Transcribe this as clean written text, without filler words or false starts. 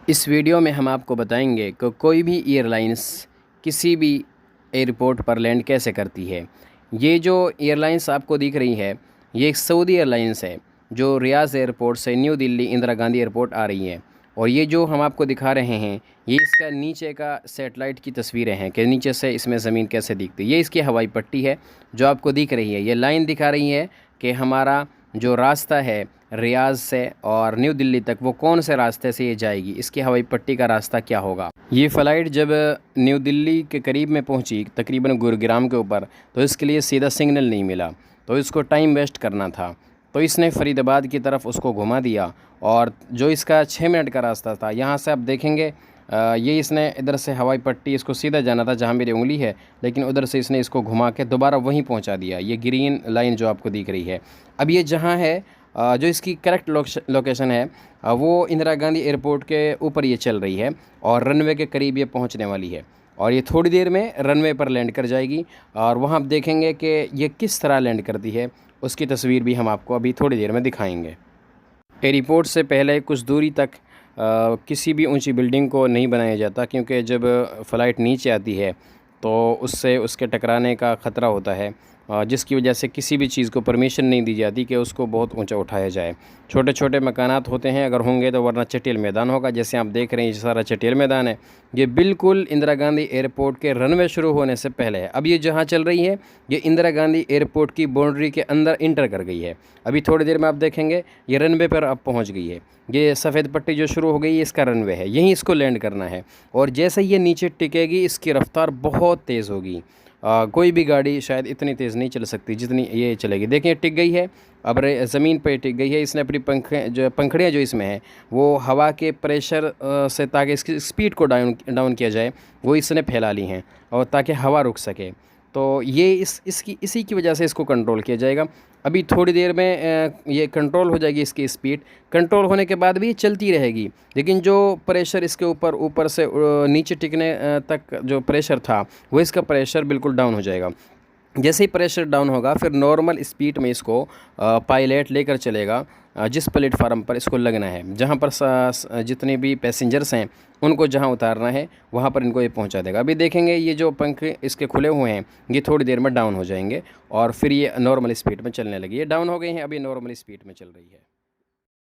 इस वीडियो में हम आपको बताएंगे कि कोई भी एयरलाइंस किसी भी एयरपोर्ट पर लैंड कैसे करती है। ये जो एयरलाइंस आपको दिख रही है, ये एक सऊदी एयरलाइंस है जो रियाज एयरपोर्ट से न्यू दिल्ली इंदिरा गांधी एयरपोर्ट आ रही है। और ये जो हम आपको दिखा रहे हैं, ये इसका नीचे का सैटेलाइट की तस्वीरें हैं कि नीचे से इसमें ज़मीन कैसे दिखती है। ये इसकी हवाई पट्टी है जो आपको दिख रही है। ये लाइन दिखा रही है कि हमारा जो रास्ता है रियाज से और न्यू दिल्ली तक, वो कौन से रास्ते से ये जाएगी, इसकी हवाई पट्टी का रास्ता क्या होगा। ये फ़्लाइट जब न्यू दिल्ली के करीब में पहुंची, तकरीबन गुरुग्राम के ऊपर, तो इसके लिए सीधा सिग्नल नहीं मिला, तो इसको टाइम वेस्ट करना था। तो इसने फरीदाबाद की तरफ उसको घुमा दिया और जो इसका 6 मिनट का रास्ता था, यहाँ से आप देखेंगे ये इसने इधर से हवाई पट्टी, इसको सीधा जाना था जहाँ मेरी उंगली है, लेकिन उधर से इसने इसको घुमा के दोबारा वहीं पहुँचा दिया। ये ग्रीन लाइन जो आपको दिख रही है, अब ये जहाँ है, जो इसकी करेक्ट लोकेशन है, वो इंदिरा गांधी एयरपोर्ट के ऊपर ये चल रही है और रनवे के करीब ये पहुंचने वाली है। और ये थोड़ी देर में रनवे पर लैंड कर जाएगी और वहाँ आप देखेंगे कि ये किस तरह लैंड करती है। उसकी तस्वीर भी हम आपको अभी थोड़ी देर में दिखाएंगे। एयरपोर्ट से पहले कुछ दूरी तक किसी भी ऊंची बिल्डिंग को नहीं बनाया जाता, क्योंकि जब फ़्लाइट नीचे आती है तो उससे उसके टकराने का ख़तरा होता है, जिसकी वजह से किसी भी चीज़ को परमिशन नहीं दी जाती कि उसको बहुत ऊंचा उठाया जाए। छोटे छोटे मकानात होते हैं अगर होंगे तो, वरना चटेल मैदान होगा। जैसे आप देख रहे हैं ये सारा चटेल मैदान है। ये बिल्कुल इंदिरा गांधी एयरपोर्ट के रनवे शुरू होने से पहले है। अब ये जहाँ चल रही है, ये इंदिरा गांधी एयरपोर्ट की बाउंड्री के अंदर इंटर कर गई है। अभी थोड़ी देर में आप देखेंगे ये रनवे पर अब पहुँच गई है। ये सफ़ेद पट्टी जो शुरू हो गई है, इसका रनवे है, यहीं इसको लैंड करना है। और जैसे ये नीचे टिकेगी, इसकी रफ़्तार बहुत तेज़ होगी। कोई भी गाड़ी शायद इतनी तेज़ नहीं चल सकती जितनी ये चलेगी। देखिए टिक गई है, अब ज़मीन पे टिक गई है। इसने अपनी पंखड़ियाँ जो इसमें हैं, वो हवा के प्रेशर से, ताकि इसकी स्पीड को डाउन किया जाए, वो इसने फैला ली हैं और ताकि हवा रुक सके। तो ये इसी की वजह से इसको कंट्रोल किया जाएगा। अभी थोड़ी देर में ये कंट्रोल हो जाएगी, इसकी स्पीड कंट्रोल होने के बाद भी ये चलती रहेगी। लेकिन जो प्रेशर इसके ऊपर से नीचे टिकने तक जो प्रेशर था, वो इसका प्रेशर बिल्कुल डाउन हो जाएगा। जैसे ही प्रेशर डाउन होगा, फिर नॉर्मल स्पीड में इसको पायलट लेकर चलेगा जिस प्लेटफार्म पर इसको लगना है, जहाँ पर जितने भी पैसेंजर्स हैं उनको जहाँ उतारना है, वहाँ पर इनको ये पहुँचा देगा। अभी देखेंगे ये जो पंख इसके खुले हुए हैं, ये थोड़ी देर में डाउन हो जाएंगे और फिर ये नॉर्मल स्पीड में चलने लगी है। डाउन हो गई हैं, अभी नॉर्मल स्पीड में चल रही है।